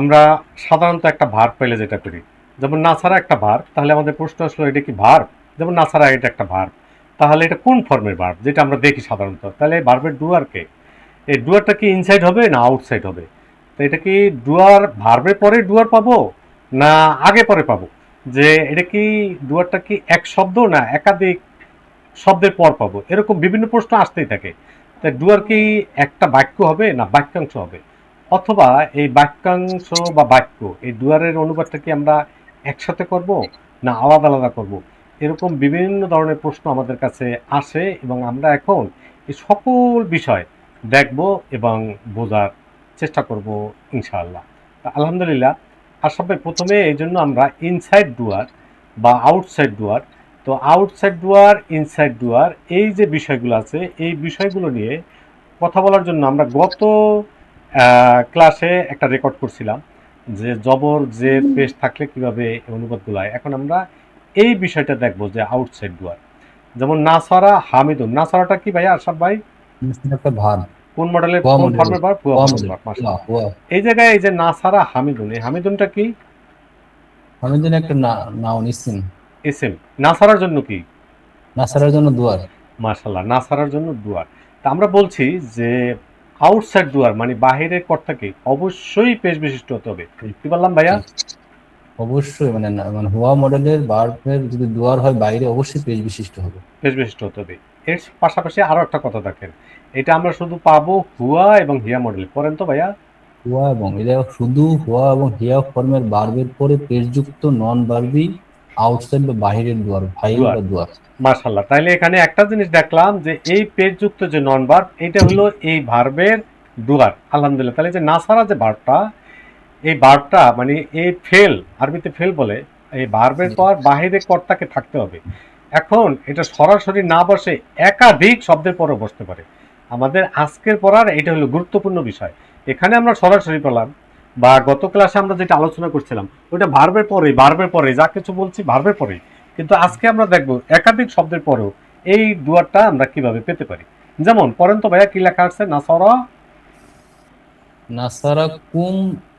আমরা সাধারণত একটা ভার্ব পেলে যেটা করি, যেমন না ছাড়া একটা ভার্ব, তাহলে আমাদের প্রশ্ন আসলো এটা কি ভার্ব? যেমন না ছাড়া এটা একটা ভার্ব, তাহলে এটা কোন ফর্মের ভার্ব যেটা আমরা দেখি সাধারণত? তাহলে ভার্বের ডুয়ার কে? এই ডুয়ারটা কি ইনসাইড হবে না আউটসাইড হবে? তো এটা কি ডুয়ার ভার্বের পরে ডুয়ার পাবো না আগে পরে পাবো? যে এটা কি ডুয়ারটা কি এক শব্দ না একাধিক শব্দের পর পাবো? এরকম বিভিন্ন প্রশ্ন আসতেই থাকে। তাই ডুয়ার কি একটা বাক্য হবে না বাক্যাংশ হবে? অথবা এই বাক্যাংশ বা বাক্য, এই ডুয়ারের অনুবাদটা কি আমরা একসাথে করব না আলাদা আলাদা করব? এরকম বিভিন্ন ধরনের প্রশ্ন আমাদের কাছে আসে এবং আমরা এখন এই সকল বিষয় দেখব এবং বোঝার চেষ্টা করব ইনশাআল্লাহ। আলহামদুলিল্লাহ। আর সবাই প্রথমে এই জন্য আমরা ইনসাইড ডুয়ার বা আউটসাইড ডুয়ার, তো আউটসাইড ডুয়ার ইনসাইড ডুয়ার এই যে বিষয়গুলো আছে এই বিষয়গুলো নিয়ে কথা বলার জন্য আমরা গত ক্লাসে একটা রেকর্ড করছিলাম যে জবর জের পেশ থাকলে কিভাবে অনুবাদগুলো হয়। এখন আমরা এই বিষয়টা দেখবো যে আউটসাইড ডুয়ার, যেমন নাসারা হামিদুন। নাসারাটা কি ভাই আশরাফ ভাই? একটা ভার্ব। কোন মডেলের হুয়া কোন মডেল। ফর্মের ভার্ব? হুয়া হুয়া ফর্মের মডেল। ভার্ব। হুয়া মাশাআল্লাহ। হুয়া। এই জায়গায় এই যে নাসারা হামিদুন, এই হামিদুনটা কি? আমি জন্য একটা নাউন ইসিম। ইসিম। নাসারার জন্য কি? নাসারের জন্য দুয়ার। মাশাআল্লাহ। নাসারার জন্য ডুয়ার। তা আমরা বলছি যে আউটসাইড ডুয়ার মানে বাহিরের কর্তাকে অবশ্যই পেশ বিশিষ্ট হতে হবে। কি বললাম ভাইয়া? জি, অবশ্যই মানে হুয়া মডেলের ভার্বের যদি দুয়ার হয় বাইরে অবশ্যই পেজ বিশিষ্ট হবে। পেশ বিশিষ্ট হতে হবে। এর পাশাপাশি আরো একটা কথা দেখেন, এটা আমরা শুধু পাবো হুয়া এবং হিয়া মডেল। পড়েন তো ভাইয়া। হুয়া এবং এটা শুধু হুয়া এবং হিয়া ফর্মের ভার্বের পরে পেশযুক্ত নন ভার্বি আউটসাইড বা বাহিরের দুয়ার, ভাইর ডুয়ার। বা দুয়ার। মাশাআল্লাহ। তাইলে এখানে একটা জিনিস দেখলাম যে এই পেশযুক্ত যে নন ভার্ব এটা হলো এই ভার্বের ডুয়ার। আলহামদুলিল্লাহ। তাহলে যে নাসারা যে ভার্বটা, এই ভার্বটা মানে এই ফেল, আরবিতে ফেল বলে, এই ভার্বের পর বাহিরে কর্তাকে থাকতে হবে। এখন এটা সরাসরি না বসে একাধিক শব্দের পরও বসতে পারে। আমাদের আজকের পড়ার এটা হলো গুরুত্বপূর্ণ বিষয়। এখানে আমরা সরাসরি পেলাম বা গত ক্লাসে আমরা যেটা আলোচনা করছিলাম ওটা ভার্বের পরে যা কিছু বলছি ভার্বের পরে, কিন্তু আজকে আমরা দেখব একাধিক শব্দের পরেও এই ডুয়ারটা আমরা কিভাবে পেতে পারি। যেমন পড়েন তো ভাইয়া, কি লেখা আছে? নাসারা। নাসারা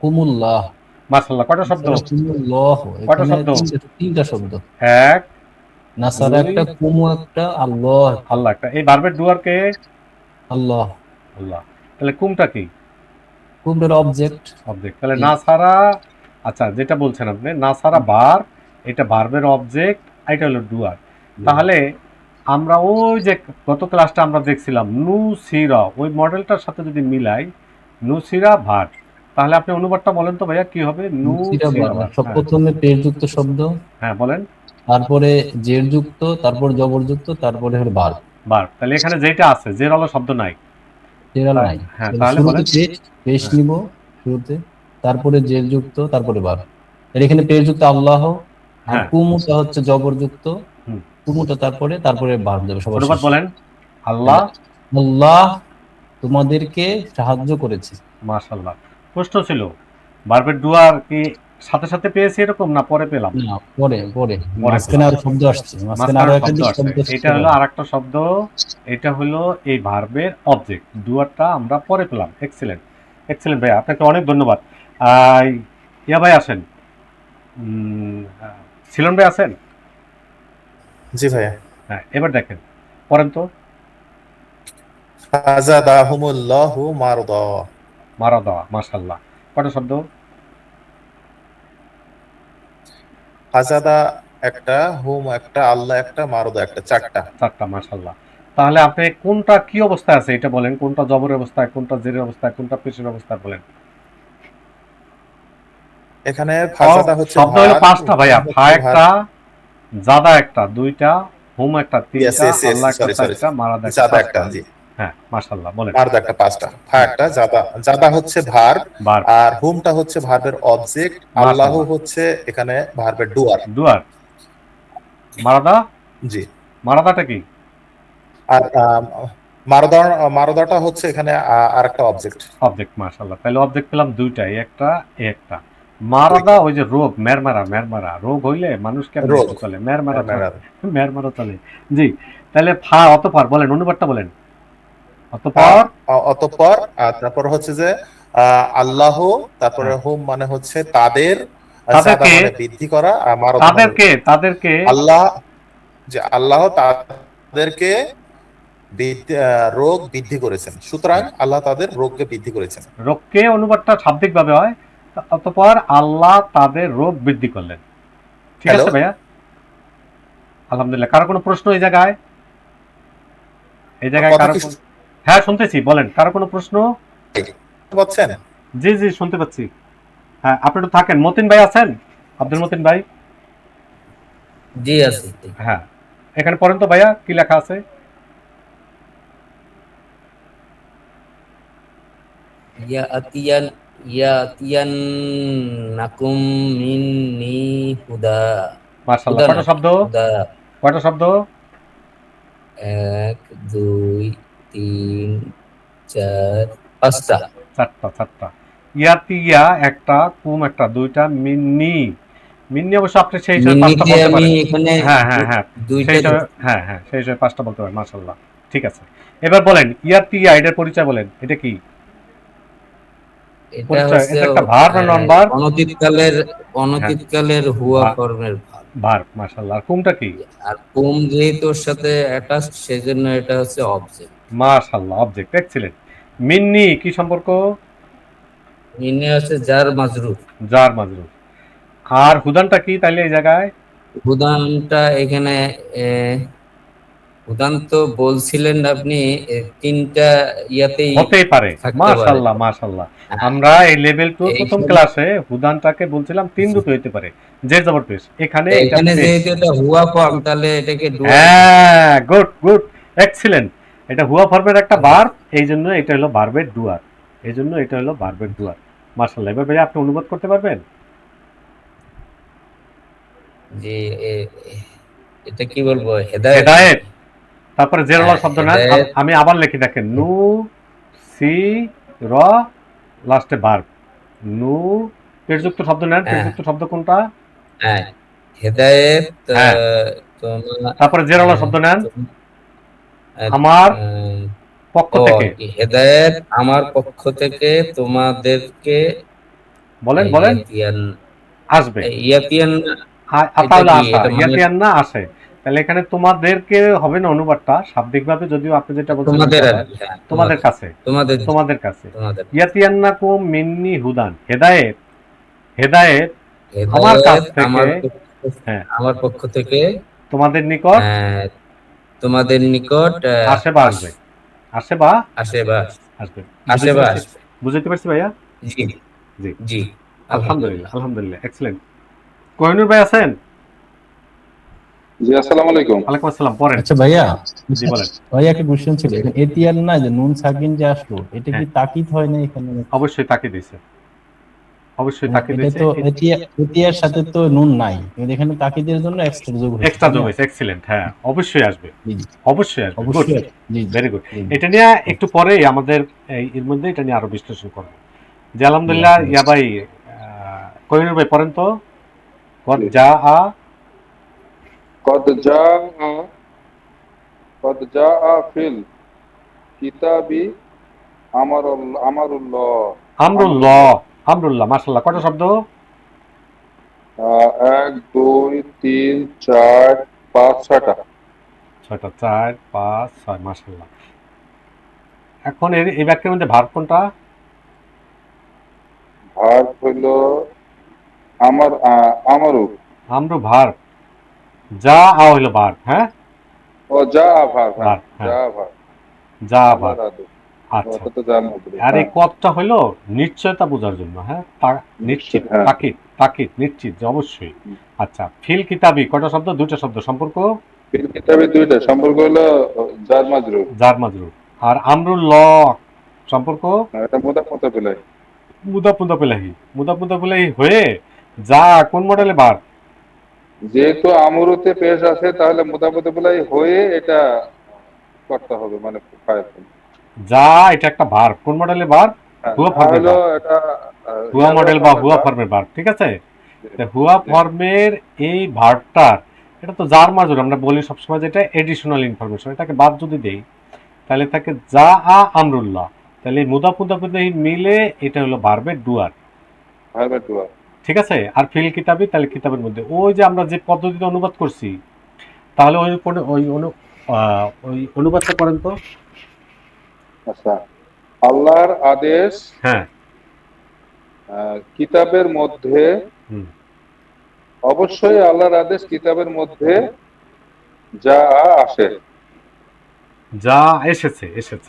কুমুল্লাহ। মাশাআল্লাহ। কয়টা শব্দ? নাসারা কুমুল্লাহ। কয়টা এখানে শব্দ? তিনটা শব্দ। এক, নাসারা দুই, একটা, কুমু একটা, আল্লাহ একটা। আল্লাহ একটা। এই ভার্বের ডুয়ার কে? আল্লাহ। আল্লাহ। তাহলে কুমটা কি? কুমের অবজেক্ট। অবজেক্ট। তাহলে না ছাড়া, আচ্ছা যেটা বলছেন আপনি না ছাড়া ভার্ব, এটা ভার্বের অবজেক্ট, এটা হলো ডুয়ার। তাহলে আমরা ওই যে গত ক্লাসটা আমরা দেখছিলাম নুসিরা, ওই মডেলটার সাথে যদি মিলাই নুসিরা ভার্ব, তাহলে আপনি অনুবাদটা বলেন তো ভাইয়া কি হবে? নুসিরা ভার্ব। সব হ্যাঁ, প্রথমে পেশযুক্ত শব্দ, হ্যাঁ বলেন। তারপরে জের যুক্ত, তারপর জবর যুক্ত, তারপরে হলো ভার্ব। ভার্ব। তাহলে এখানে যেটা আছে জের আলো শব্দ নাই। জেরাল নাই। হ্যাঁ তাহলে তাহলে শুরুতে বলেন। পেশ, পেশ হ্যাঁ, নিব শুরুতে, তারপরে জের যুক্ত, তারপরে ভার্ব। এর এখানে পেশ যুক্ত আল্লাহ, আর হ্যাঁ। কুমুটা হচ্ছে জবর যুক্ত। হুম। কুমুটা তারপরে তারপরে ভার্ব যাবে সবার অনুবাদ শেষে। বলেন। আল্লাহ। তাহলে আল্লাহ তোমাদেরকে সাহায্য করেছে। মাশাল্লাহ। প্রশ্ন ছিল ভার্বের ডুয়ার কি সাথে সাথে পেয়েছি এরকম না পরে পেলাম? না, পরে পরে পরে মাঝখানে পেলাম। আরো শব্দ আসছে, মাঝখানে আরো মাঝখানে শব্দ একাধিক আসছে। শব্দ এটা আসতে হলো পারে। আর একটা শব্দ। এটা হলো এই ভার্বের অবজেক্ট। ডুয়ারটা আমরা পরে পেলাম। এক্সিলেন্ট। এক্সিলেন্ট ভাই, আপনাকে অনেক ধন্যবাদ। আহ, ইয়া ভাই আসেন। সিলন ভাই আছেন? জি ভাইয়া। হ্যাঁ, এবার দেখেন। পড়েন তো। ফাজাদাহুমুল্লাহু মারদা। মারা দেওয়া। মাশাল্লাহ। কটা শব্দ? ফাজাদা একটা, হুম একটা, আল্লাহ একটা, মারদা একটা, চারটা। চারটা। মাশাল্লাহ। তাহলে আপনি কোনটা কি অবস্থায় আছে এটা বলেন, কোনটা জবরের অবস্থায়, কোনটা জেরের অবস্থায়, কোনটা পেশের অবস্থায় বলেন। এখানে ফাজাদা হচ্ছে শব্দ হলো ভার, পাঁচটা হুম ভাইয়া। ফা হচ্ছে ভার। একটা, জাদা একটা, দুইটা, হুম একটা, ইয়েস তিনটা, ইয়েস ইয়েস, আল্লাহ একটা, সরি সরি। চারটা, মারাদা একটা, জাদা একটা, পাঁচটা। জি। হ্যাঁ মাশাল্লাহ, বলেন। মারদা একটা, পাঁচটা। ফা হুম। একটা, জাদা জাদা হচ্ছে ভার। বার। আর হুমটা হচ্ছে ভার্বের অবজেক্ট। আল্লাহ মাশাল্লাহ। হচ্ছে এখানে ভার্বের ডুয়ার। দুয়ার। মারাদা। জি। মারাদাটা কি? আর মারদা, মারদাটা হচ্ছে এখানে আর একটা অবজেক্ট। অবজেক্ট। মাশাল্লাহ। তাহলে অবজেক্ট পেলাম দুইটা, এই একটা এই একটা। মারাদা ওই যে রোগ, মেরমারা। মেরমারা রোগ হইলে মানুষ কেমনে রোগ। একটু চলে, মেরমারা চলে। মেরাদ। মেরমারা চলে। জি। তাহলে ফা অতঃপর বলেন, অনুবাদটা বলেন। আর অতঃপর। অতঃপর তারপর হচ্ছে যে আল্লাহ, তারপরে হুম মানে হচ্ছে তাদের, সাদা তাদেরকে মানে বৃদ্ধি করা, আর মারদ মানে তাদেরকে আল্লাহ, যে আল্লাহ তাদেরকে রোগ বৃদ্ধি করেছেন, সুতরাং আল্লাহ তাদের রোগকে বৃদ্ধি করেছেন। রোগকে অনুবাদটা শাব্দিক ভাবে হয়, অতঃপর আল্লাহ তাদের রোগ বৃদ্ধি করলেন। ঠিক হ্যালো, আছে ভাইয়া, আলহামদুলিল্লাহ। কারো কোনো প্রশ্ন এই জায়গায়? এই জায়গায় কথা কারো কি হ্যাঁ শুনতেছি, বলেন, কারো কোনো প্রশ্ন? শুনতে পাচ্ছেন? জি জি শুনতে পাচ্ছি। হ্যাঁ আপনি একটু থাকেন। মতিন ভাই আছেন? আব্দুল মতিন ভাই? জি আছে। হ্যাঁ, এখানে পড়েন তো ভাইয়া, কি লেখা আছে? ইয়াতিয়ান ইয়াতিয়ান্নাকুম মিন্নি হুদা। মাশাআল্লাহ। হুদা না, কয়টা শব্দ? হুদা। কয়টা শব্দ? 1 2 3 4 5টা। চারটা, চারটা। ইয়াতিয়া একটা, কুম একটা, দুইটা, মিন্নি। মিন্নি অবশ্য আপনি সেই হিসাবে পাঁচটা মিন্নিতে বলতে আমি পারেন। এখানে হ্যাঁ হ্যাঁ হ্যাঁ, সেই দুইটা হিসাবে, দিচ্ছি। হ্যাঁ হ্যাঁ, সেই হিসাবে পাঁচটা বলতে পারেন। মাশাআল্লাহ, ঠিক আছে। এবার বলেন ইয়াতিয়া, এটার পরিচয় বলেন, এটা কি এটা পরিচয়? হচ্ছে এটা একটা ভার্ব না নন ভার্ব? অনতীতকালের হ্যাঁ, হুয়া ফর্মের ভাব। ভার্ব। মাশাআল্লাহ। আর কুমটা কি? আর কুম যেহেতু ওর সাথে অ্যাটাচ, সেজন্য এটা হচ্ছে অবজেক্ট। মাশাআল্লাহ, অবজেক্ট। এক্সিলেন্ট। মিন্নি কি সম্পর্ক? মিন্নি হচ্ছে জার মাজরুর। জার মাজরুর। আর হুদানটা কি তাইলে এই জায়গায়? উদাহরণটা এখানে উদাহরণ তো বলছিলেন আপনি, তিনটা ইয়াতেই হতেই পারে। থাকতে পারে। মাশাআল্লাহ, মাশাআল্লাহ। হ্যাঁ, আমরা এই লেভেল 2 প্রথম এইখানে ক্লাসে হুদানটাকে বলছিলাম তিন রূপে হইতে পারে, যে জবর পেশ। এখানে এটা এখানে পেশ। যেহেতু এটা হুয়া ফর্ম, তাহলে এটাকে ডুয়াল করতে হবে। হ্যাঁ, গুড গুড, এক্সিলেন্ট। এটা হুয়া ফর্মের একটা ভার্ব, এই জন্য এটা হলো ভার্বের ডুয়ার। এই জন্য এটা হলো ভার্বের ডুয়ার। মাশাআল্লাহ। এবার ভাইয়া আপনি অনুবাদ করতে পারবেন? যে এটা কি বলবো, হেদায়েত হেদায়েত। নাকি? তারপরে জেরলা শব্দ নেন। হেদায়েত। আমি আবার লিখি, দেখেন, নু সি র, লাস্টে ভার্ব। নু, পেটযুক্ত শব্দ নেন। হ্যাঁ পেটযুক্ত শব্দ কোনটা? হ্যাঁ, হেদায়েত। হ্যাঁ। তোমার তারপরে জেরলা শব্দ নেন। তোম- আমার আহ, পক্ষ ও থেকে। কি, হেদায়েত আমার পক্ষ থেকে তোমাদেরকে বলেন বলেন। ইয়াতিয়ান। আসবে। ইয়াতিয়ান এটা তাহলে কি, আসা, এটা মানে ইয়াতিয়ান না আসে। তাহলে এখানে তোমাদেরকে হবে না অনুবাদটা শাব্দিকভাবে, যদিও আপনি যেটা বলছেন তোমাদের ওইটা আর হয়। কি, হ্যাঁ তোমাদের কাছে। তোমাদের তোমাদের কাছে। তোমাদের ইয়াতিয়ান্নাকুম মিন্নি হুদান। হেদায়েত, হেদায়েত আমার কাছ হেদায়েত থেকে। হ্যাঁ, আমার পক্ষ থেকে তোমাদের নিকট আহ, তোমাদের নিকট আসে বা আসবে। আসে বা আসে বা আসবে। আসে বুঝাইতে বা পারছি? আসবে। বুঝাইতে পারছি ভাইয়া? জি জি। জি, আলহামদুলিল্লাহ, আলহামদুলিল্লাহ। আলহামদুলিল্লাহ, এক্সেলেন্ট। কোহিনুর ভাই আছেন? জি, আসসালামু আলাইকুম। ওয়ালাইকুম আসসালাম, পড়েন। আচ্ছা ভাইয়া, জি বলেন। ভাইয়া একটা কোশ্চেন ছিল, এখানে এতিয়ার না, যে নুন সাকিন যে আসলো, এটা কি হ্যাঁ, তাকিদ হয় না এখানে? অবশ্যই তাকে দিয়েছে, অবশ্যই মানে তাকে এটা দিয়েছে। তো এতিয়ার সাথে তো নুন নাই, কিন্তু এখানে তাকিদের জন্য এক্সট্রা যোগ হয়েছে, এক্সট্রা তাই যোগ না? হয়েছে, এক্সিলেন্ট। হ্যাঁ, অবশ্যই আসবে, জি জি, অবশ্যই আসবে। গুড, অবশ্যই। জি জি ভেরি গুড। জি এটা নিয়ে একটু পরে আমাদের এর মধ্যে এটা নিয়ে আরো বিশ্লেষণ করবো। যে জি, আলহামদুলিল্লাহ। আচ্ছা ইয়া ভাই, কোহিনুর ভাই পড়েন তো। জি। যা আ। কদ জাআ কদ জাআ ফিল কিতাবি আমারুল্লাহ। আমরুল্লাহ, আমরুল্লাহ। মাশাআল্লাহ। কয়টা শব্দ? 1 2 3 4 5 6টা। ছয়টা, 4 5 6। মাশাআল্লাহ। এখন এই বাক্যের মধ্যে ভার্ব কোনটা? ভার্ব হইলো আমারু। আমরু ভার্ব। যা আ হইলো ভার্ব। হ্যাঁ, ও জাআ ভার্ব, হ্যাঁ ভার্ব। হ্যাঁ, জাআ ভার্ব। যা ভার্ব। আল্লাহর আদেশ। আচ্ছা। ওটা তো জানা হবে। আর এই হ্যাঁ, কদটা হইলো নিশ্চয়তা বোঝার জন্য। হ্যাঁ, নিশ্চিত, নিশ্চয়, হ্যাঁ। তাকিদ, তাকিদ, নিশ্চিত যে অবশ্যই। আচ্ছা, ফিল কিতাবি কয়টা শব্দ? দুইটা শব্দ। সম্পর্ক? ফিল কিতাবি দুইটা, সম্পর্ক হলো জার মাজরুর। জার মাজরুর। আর আমরুল ল সম্পর্ক? এটা মুদাফ মুদাফ মুদাফিলাহি। মুদাফ মুদাফিলাহি হয়ে যা কোন মডেলে বার? যেহেতু আমরুতে পেশ আছে, তাহলে মুদাফাতুলাই হয়ে এটা করতে হবে, মানে ফাইল। যা, এটা একটা ভার্ব। কোন মডেলে বার? হুয়া ফর্মের হলো ভার্ব। এটা হুয়া মডেল বা হুয়া ভার্ব। ফর্মের ভার্ব। ঠিক আছে। তা হুয়া ফর্মের এই ভার্বটার, এটা তো জার মাজরুর, আমরা বলি সবসময় যেটা এডিশনাল ইনফরমেশন। এটাকে বাদ যদি দেই, তাহলে থাকে যা আ আমরুল্লাহ। তাহলে এই মুদাফ মুদাফ ইলাইহি মিলে এটা হলো ভার্বের ডুয়ার। ভার্বের ডুয়ার। ঠিক আছে? আর ফিল কিতাবি, তাহলে কিতাবের মধ্যে ওই যে আমরা যে পদ্ধতিতে অনুবাদ করছি, তাহলে ওই অনুবাদটা করেন তো। আচ্ছা, আল্লাহর আদেশ হ্যাঁ। কিতাবের মধ্যে, হুম। অবশ্যই আল্লাহর আদেশ কিতাবের মধ্যে যা আসে। যা এসেছে।